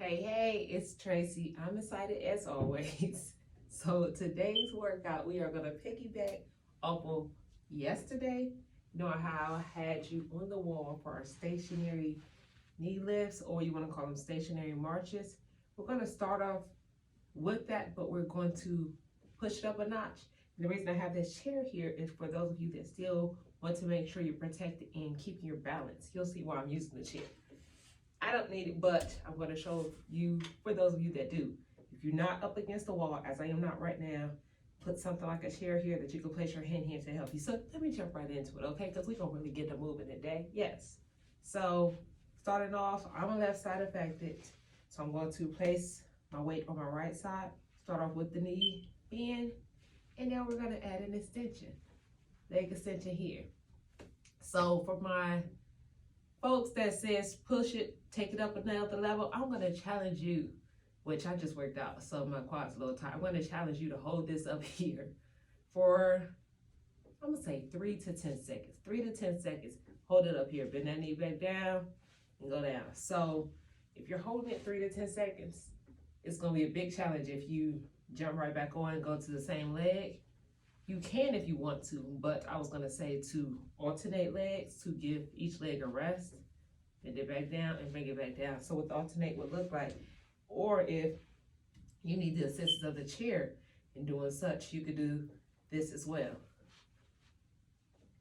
Hey, it's Tracy. I'm excited as always. So today's workout, we are gonna piggyback off of yesterday. You know how I had you on the wall for our stationary knee lifts, or you wanna call them stationary marches. We're gonna start off with that, but we're going to push it up a notch. And the reason I have this chair here is for those of you that still want to make sure you're protected and keeping your balance. You'll see why I'm using the chair. I don't need it, but I'm going to show you, for those of you that do. If you're not up against the wall, as I am not right now, put something like a chair here that you can place your hand here to help you. So let me jump right into it, okay? Because we're going to really get to moving today. Yes. So starting off, I'm on left side affected. So I'm going to place my weight on my right side. Start off with the knee in. And now we're going to add an extension. Leg extension here. So for my folks that says push it, take it up another level, I'm gonna challenge you, which I just worked out, so my quad's a little tight. I'm gonna challenge you to hold this up here for, I'm gonna say 3 to 10 seconds. 3 to 10 seconds, hold it up here. Bend that knee back down and go down. So if you're holding it 3 to 10 seconds, it's gonna be a big challenge if you jump right back on and go to the same leg. You can if you want to, but I was gonna say to alternate legs, to give each leg a rest, bend it back down and bring it back down. So what the alternate would look like, or if you need the assistance of the chair in doing such, you could do this as well.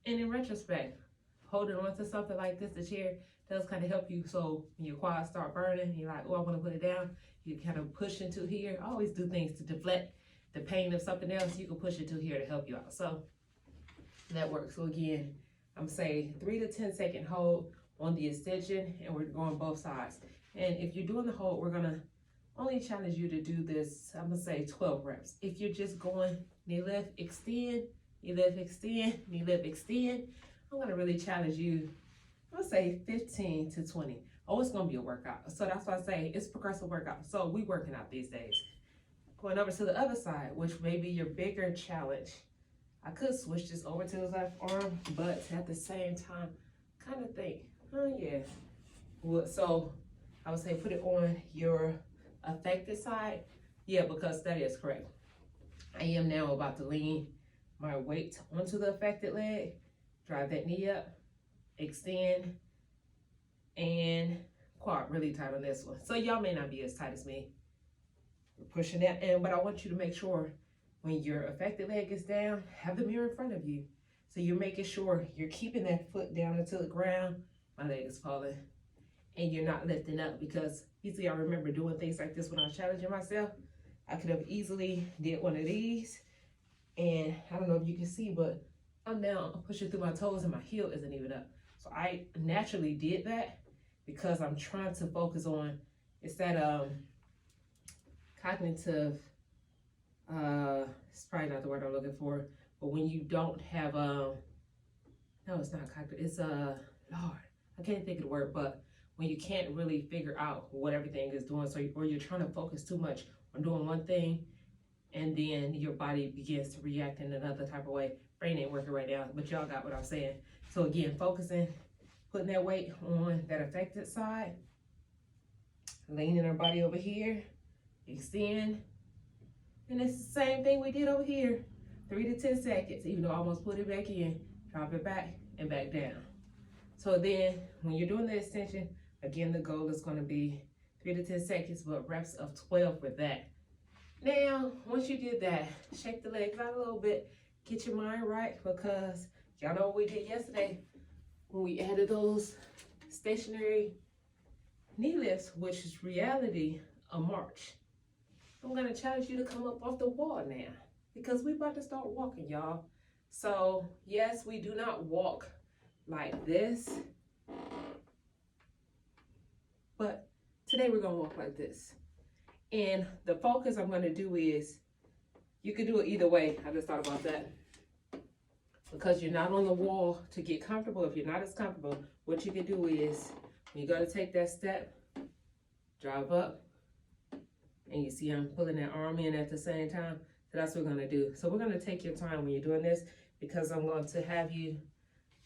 And in retrospect, holding on to something like this, the chair does kind of help you. So when your quads start burning, you're like, oh, I wanna put it down. You kind of push into here. I always do things to deflect the pain of something else. You can push it to here to help you out. So that works. So again, I'm saying 3 to 10 second hold on the extension, and we're going both sides. And if you're doing the hold, we're gonna only challenge you to do this, I'm gonna say 12 reps. If you're just going knee lift, extend, knee lift, extend, knee lift, extend, I'm gonna really challenge you, I'm gonna say 15 to 20. Oh, it's gonna be a workout. So that's why I say it's progressive workout. So we working out these days. Going over to the other side, which may be your bigger challenge. I could switch this over to the left arm, but at the same time, kind of think, oh yeah. Well, so I would say put it on your affected side. Yeah, because that is correct. I am now about to lean my weight onto the affected leg, drive that knee up, extend, and quad really tight on this one. So y'all may not be as tight as me. We're pushing that in, but I want you to make sure when your affected leg is down, have the mirror in front of you. So you're making sure you're keeping that foot down into the ground. My leg is falling. And you're not lifting up, because easily I remember doing things like this when I was challenging myself. I could have easily did one of these. And I don't know if you can see, but I'm now pushing through my toes and my heel isn't even up. So I naturally did that because I'm trying to focus on, it's that cognitive, it's probably not the word I'm looking for, but when you don't have, no, it's not cognitive, it's, Lord, I can't think of the word, but when you can't really figure out what everything is doing, so or you're trying to focus too much on doing one thing, and then your body begins to react in another type of way. Brain ain't working right now, but y'all got what I'm saying. So again, focusing, putting that weight on that affected side, leaning our body over here, extend, and it's the same thing we did over here. 3 to 10 seconds, even though I almost put it back in, drop it back and back down. So then when you're doing the extension, again, the goal is gonna be 3 to 10 seconds, but reps of 12 for that. Now, once you did that, shake the legs out a little bit, get your mind right, because y'all know what we did yesterday when we added those stationary knee lifts, which is reality a march. I'm gonna challenge you to come up off the wall now, because we about to start walking, y'all. So yes, we do not walk like this, but today we're gonna walk like this. And the focus I'm gonna do is, you can do it either way. I just thought about that. Because you're not on the wall to get comfortable. If you're not as comfortable, what you can do is, when you're gonna take that step, drive up, and you see I'm pulling that arm in at the same time. So that's what we're gonna do. So we're gonna take your time when you're doing this, because I'm going to have you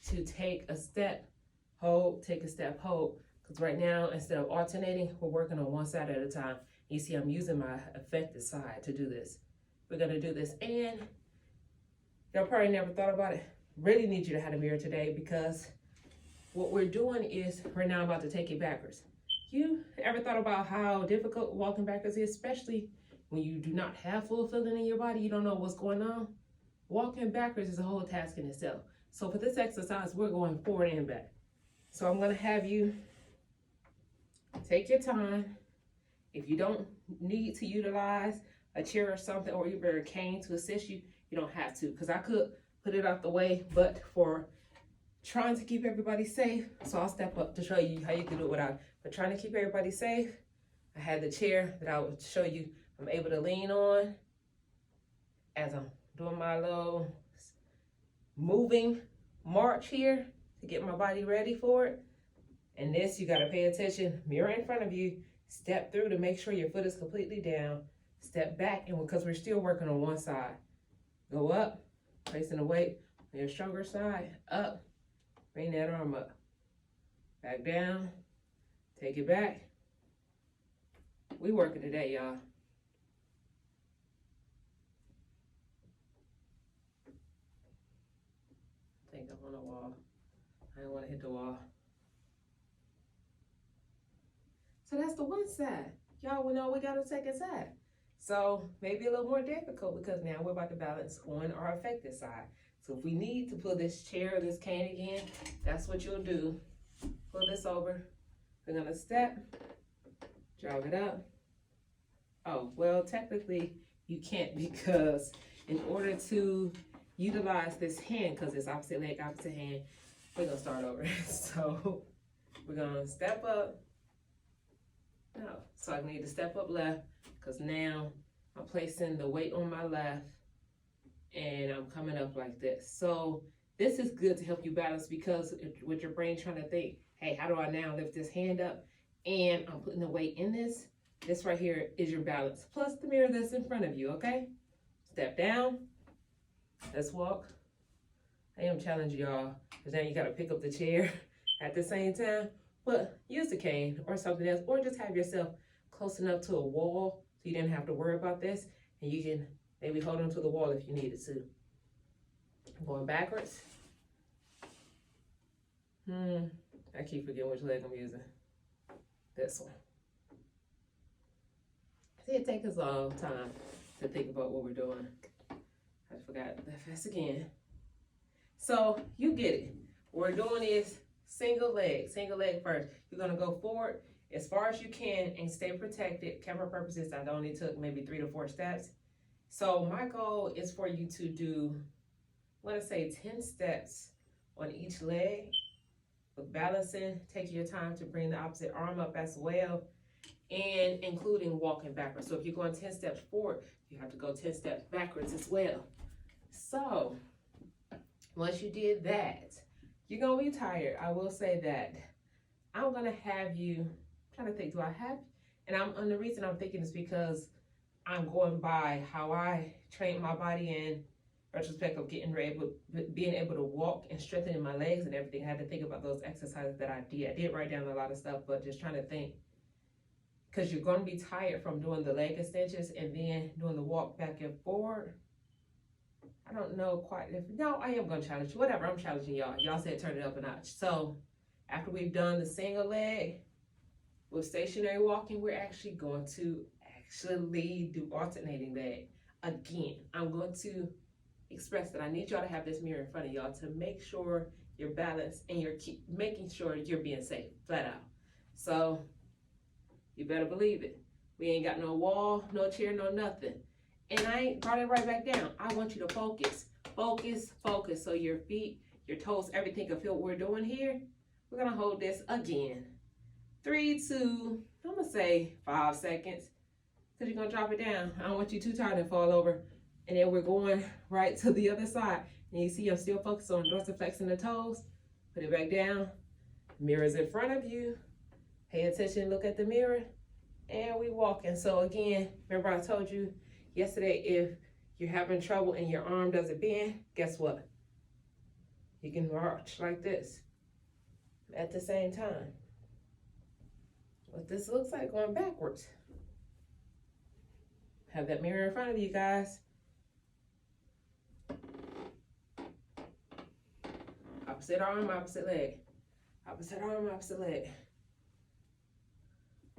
to take a step, hold, take a step, hold. Because right now, instead of alternating, we're working on one side at a time. You see, I'm using my affected side to do this. We're gonna do this, and y'all probably never thought about it. Really need you to have a mirror today, because what we're doing is we're now about to take it backwards. You ever thought about how difficult walking backwards is, especially when you do not have full feeling in your body, you don't know what's going on? Walking backwards is a whole task in itself. So for this exercise, we're going forward and back. So I'm gonna have you take your time. If you don't need to utilize a chair or something, or even a cane to assist you, you don't have to, because I could put it out the way, but for trying to keep everybody safe, so I'll step up to show you how you can do it without. But trying to keep everybody safe, I had the chair that I would show you I'm able to lean on as I'm doing my little moving march here to get my body ready for it. And this, you gotta pay attention. Mirror in front of you, step through to make sure your foot is completely down. Step back, and because we're still working on one side. Go up, placing the weight on your stronger side, up, bring that arm up. Back down, take it back. We working today, y'all. I think I'm on the wall. I don't want to hit the wall. So that's the one side. Y'all will know we got a second side. So maybe a little more difficult, because now we're about to balance on our affected side. So if we need to pull this chair or this cane again, that's what you'll do. Pull this over. We're gonna step, jog it up. Oh, well, technically you can't, because in order to utilize this hand, because it's opposite leg, opposite hand, we're gonna start over. So we're gonna step up. No, so I need to step up left, because now I'm placing the weight on my left and I'm coming up like this. So this is good to help you balance, because with your brain trying to think, hey, how do I now lift this hand up? And I'm putting the weight in this. This right here is your balance, plus the mirror that's in front of you, okay? Step down. Let's walk. I am challenging y'all, because now you gotta pick up the chair at the same time. But use the cane or something else, or just have yourself close enough to a wall so you didn't have to worry about this, and you can maybe hold on to the wall if you needed to. Going backwards. I keep forgetting which leg I'm using. This one. See, it takes us a long time to think about what we're doing. I forgot that fast again. So you get it. What we're doing is single leg first. You're gonna go forward as far as you can and stay protected. Camera purposes, I only took maybe 3 to 4 steps. So my goal is for you to do, I'm gonna say 10 steps on each leg. With balancing, take your time to bring the opposite arm up as well, and including walking backwards. So if you're going 10 steps forward, you have to go 10 steps backwards as well. So once you did that, you're gonna be tired. I will say that. I'm gonna have you, I'm trying to think, do I have, and the reason I'm thinking is because I'm going by how I trained my body in retrospect of being able to walk and strengthening my legs and everything. I had to think about those exercises that I did. I did write down a lot of stuff, but just trying to think, because you're gonna be tired from doing the leg extensions and then doing the walk back and forward. I don't know quite if, no, I am gonna challenge you. Whatever, I'm challenging y'all. Y'all said turn it up a notch. So after we've done the single leg with stationary walking, we're actually going to do alternating leg. Again, I'm going to express that I need y'all to have this mirror in front of y'all to make sure you're balanced and you're making sure you're being safe, flat out. So you better believe it. We ain't got no wall, no chair, no nothing. And I ain't brought it right back down. I want you to focus, focus, focus. So your feet, your toes, everything can feel what we're doing here. We're gonna hold this again. 3 to, I'm gonna say 5 seconds, because you're gonna drop it down. I don't want you too tired to fall over. And then we're going right to the other side. And you see I'm still focused on dorsiflexing the toes. Put it back down. Mirror's in front of you. Pay attention, look at the mirror. And we walking. So again, remember I told you yesterday, if you're having trouble and your arm doesn't bend, guess what? You can march like this at the same time. what this looks like going backwards. Have that mirror in front of you guys. Opposite arm, opposite leg. Opposite arm, opposite leg.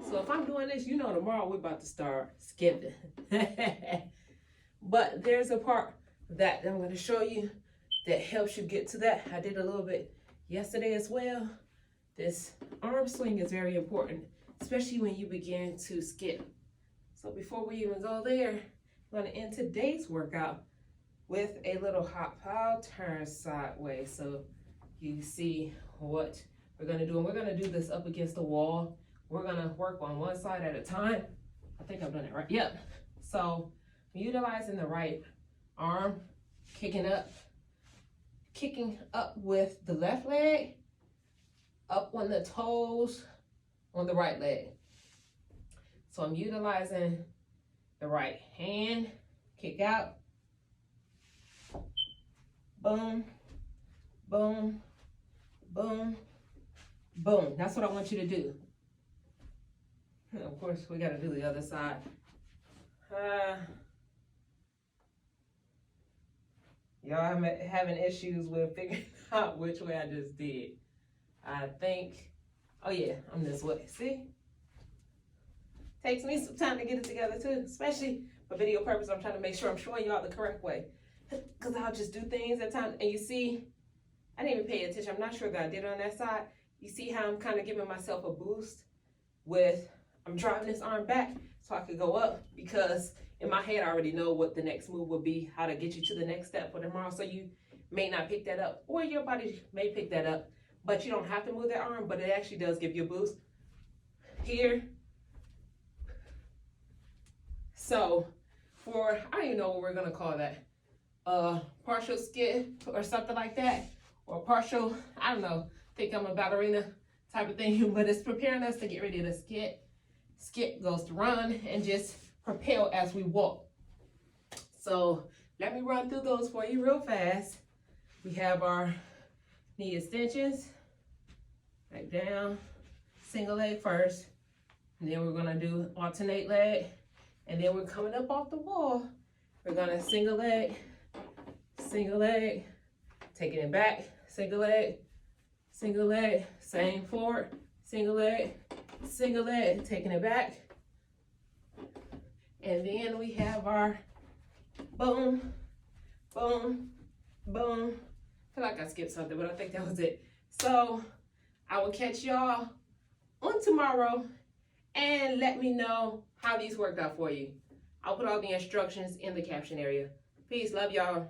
So if I'm doing this, you know tomorrow we're about to start skipping. But there's a part that I'm going to show you that helps you get to that. I did a little bit yesterday as well. This arm swing is very important, especially when you begin to skip. So before we even go there, I'm going to end today's workout with a little hop. I'll turn sideways so you see what we're going to do. And we're going to do this up against the wall. We're going to work on one side at a time. I think I've done it right. Yep. So utilizing the right arm, kicking up with the left leg, up on the toes on the right leg. So I'm utilizing the right hand, kick out, boom, boom, boom, boom. That's what I want you to do. And of course, we got to do the other side. Y'all having issues with figuring out which way I just did. I think, oh yeah, I'm this way. See? Takes me some time to get it together too, especially for video purpose. I'm trying to make sure I'm showing y'all the correct way. Because I'll just do things at times. And you see, I didn't even pay attention. I'm not sure that I did on that side. You see how I'm kind of giving myself a boost with, I'm driving this arm back so I could go up, because in my head I already know what the next move will be, how to get you to the next step for tomorrow. So you may not pick that up, or your body may pick that up, but you don't have to move that arm, but it actually does give you a boost. Here. So for, I don't even know what we're gonna call that, partial skip or something like that, or partial, I don't know, think I'm a ballerina type of thing, but it's preparing us to get ready to skip. Skip goes to run and just propel as we walk. So let me run through those for you real fast. We have our knee extensions, back down, single leg first, and then we're gonna do alternate leg, and then we're coming up off the wall. We're gonna single leg, taking it back, single leg, same forward, single leg, taking it back. And then we have our boom, boom, boom. I feel like I skipped something, but I think that was it. So I will catch y'all on tomorrow, and let me know how these worked out for you. I'll put all the instructions in the caption area. Peace, love y'all.